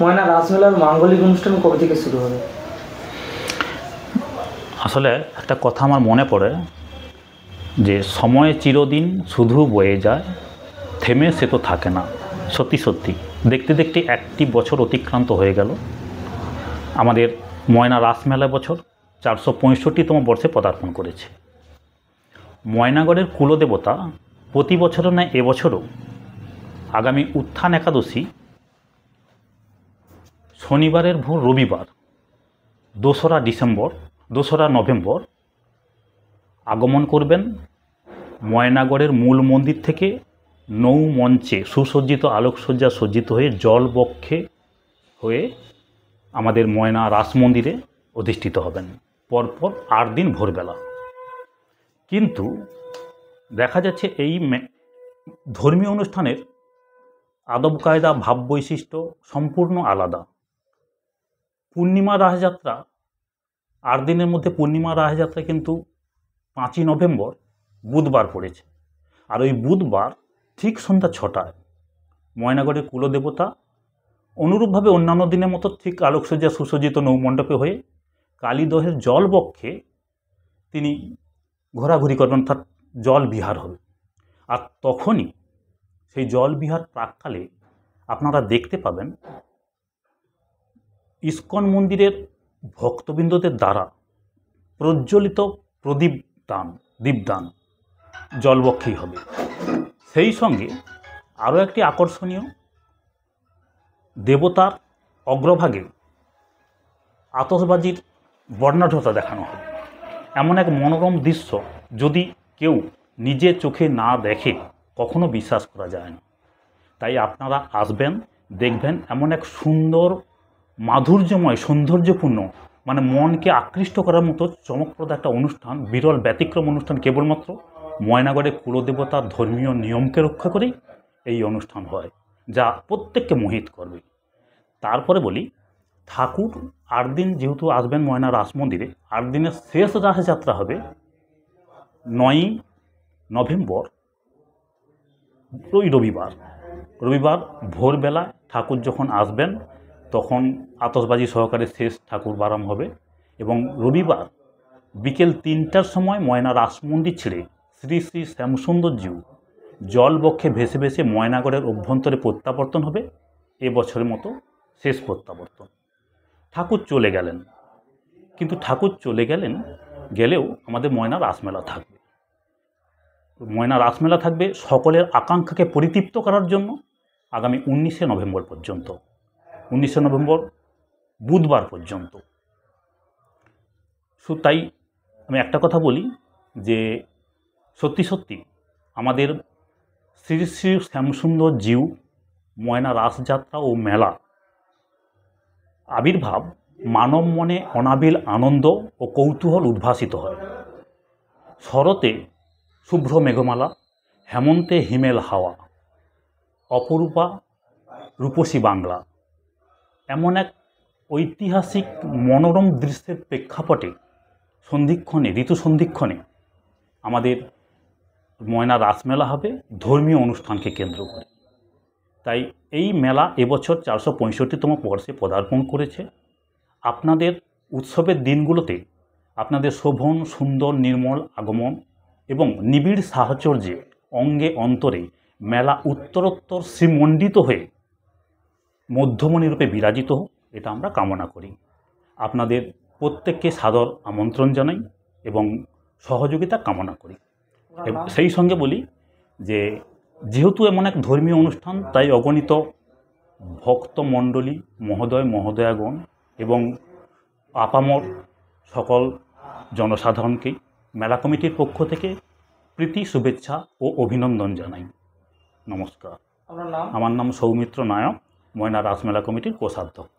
ময়না রাসমেলার মাঙ্গলিক অনুষ্ঠান কবে থেকে শুরু হবে? আসলে একটা কথা আমার মনে পড়ে যে সময় চিরদিন শুধু বয়ে যায়, থেমে সে তো থাকে না। সত্যি সত্যি দেখতে দেখতে একটি বছর অতিক্রান্ত হয়ে গেল। আমাদের ময়না রাসমেলা বছর 465তম বর্ষে পদার্পণ করেছে। ময়নাগড়ের কুলদেবতা প্রতি বছরও নয় এবছরও আগামী উত্থান একাদশী শনিবারের ভোর রবিবার 2রা নভেম্বর আগমন করবেন ময়নাগড়ের মূল মন্দির থেকে নৌ মঞ্চে সুসজ্জিত আলোকসজ্জা সজ্জিত হয়ে জলবক্ষে হয়ে আমাদের ময়না রাস মন্দিরে অধিষ্ঠিত হবেন পরপর 8 দিন ভোরবেলা। কিন্তু দেখা যাচ্ছে এই ধর্মীয় অনুষ্ঠানের আদব কায়দা ভাব বৈশিষ্ট্য সম্পূর্ণ আলাদা। পূর্ণিমা রাসযাত্রা 8 দিনের মধ্যে পূর্ণিমা রাসযাত্রা কিন্তু 5ই নভেম্বর বুধবার পড়েছে। আর ওই বুধবার ঠিক সন্ধ্যা 6টায় ময়নাগড়ের কুলদেবতা অনুরূপভাবে অন্যান্য দিনের মতো ঠিক আলোকসজ্জা সুসজ্জিত নৌমণ্ডপে হয়ে কালীদহের জলবক্ষে তিনি ঘোরাঘুরি করবেন, অর্থাৎ জল বিহার হবে। আর তখনই সেই জল বিহার প্রাককালে আপনারা দেখতে পাবেন ইস্কন মন্দিরের ভক্তবৃন্দদের দ্বারা প্রজ্বলিত দীপদান জলবক্ষেই হবে। সেই সঙ্গে আরও একটি আকর্ষণীয়, দেবতার অগ্রভাগে আতশবাজির বর্ণাঢ্যতা দেখানো হবে। এমন এক মনোরম দৃশ্য যদি কেউ নিজে চোখে না দেখে কখনো বিশ্বাস করা যায় না। তাই আপনারা আসবেন, দেখবেন এমন এক সুন্দর মাধুর্যময় সৌন্দর্যপূর্ণ মানে মনকে আকৃষ্ট করার মতো চমকপ্রদ একটা অনুষ্ঠান, বিরল ব্যতিক্রম অনুষ্ঠান। কেবলমাত্র ময়নাগড়ের কুলদেবতার ধর্মীয় নিয়মকে রক্ষা করেই এই অনুষ্ঠান হয়, যা প্রত্যেককে মোহিত করবে। তারপরে বলি, ঠাকুর 8 দিন যেহেতু আসবেন ময়না রাস মন্দিরে, 8 দিনের শেষ রাসযাত্রা হবে 9ই নভেম্বর রবিবার ভোরবেলা ঠাকুর যখন আসবেন তখন আতশবাজি সহকারে শেষ ঠাকুর বারাম হবে এবং রবিবার বিকেল 3টার সময় ময়না রাস মন্দির ছেড়ে শ্রী শ্রী শ্যামসুন্দরজিউ জলবক্ষে ভেসে ভেসে ময়নাগড়ের অভ্যন্তরে প্রত্যাবর্তন হবে। এবছরের মতো শেষ প্রত্যাবর্তন। ঠাকুর চলে গেলেন, কিন্তু ঠাকুর চলে গেলেও আমাদের ময়না রাসমেলা থাকবে। ময়না রাসমেলা থাকবে সকলের আকাঙ্ক্ষাকে পরিতৃপ্ত করার জন্য আগামী 19শে নভেম্বর পর্যন্ত, 19শে নভেম্বর বুধবার পর্যন্ত। তাই আমি একটা কথা বলি যে সত্যি সত্যি আমাদের শ্রী শ্রী শ্যামসুন্দর জিউ ময়না রাসযাত্রা ও মেলা আবির্ভাব মানব মনে অনাবিল আনন্দ ও কৌতূহল উদ্ভাসিত হয়। শরতে শুভ্র মেঘমালা, হেমন্তে হিমেল হাওয়া, অপরূপা রূপসী বাংলা, এমন এক ঐতিহাসিক মনোরম দৃশ্যের প্রেক্ষাপটে ঋতু সন্ধিক্ষণে আমাদের ময়না রাসমেলা হবে ধর্মীয় অনুষ্ঠানকে কেন্দ্র করে। তাই এই মেলা এবছর 465তম বর্ষে পদার্পণ করেছে। আপনাদের উৎসবের দিনগুলোতে আপনাদের শোভন সুন্দর নির্মল আগমন এবং নিবিড় সাহচর্যে অঙ্গে অন্তরে মেলা উত্তরোত্তর শ্রীমণ্ডিত হয়ে মধ্যমণিরূপে বিরাজিত হোক, এটা আমরা কামনা করি। আপনাদের প্রত্যেককে সাদর আমন্ত্রণ জানাই এবং সহযোগিতা কামনা করি। সেই সঙ্গে বলি যে যেহেতু এমন এক ধর্মীয় অনুষ্ঠান, তাই অগণিত ভক্তমণ্ডলী মহোদয়াগণ এবং আপামর সকল জনসাধারণকেই মেলা কমিটির পক্ষ থেকে প্রীতি শুভেচ্ছা ও অভিনন্দন জানাই। নমস্কার। আমার নাম সৌমিত্র নায়ক, ময়না রাসমেলা কমিটির কোষাধ্যক্ষ।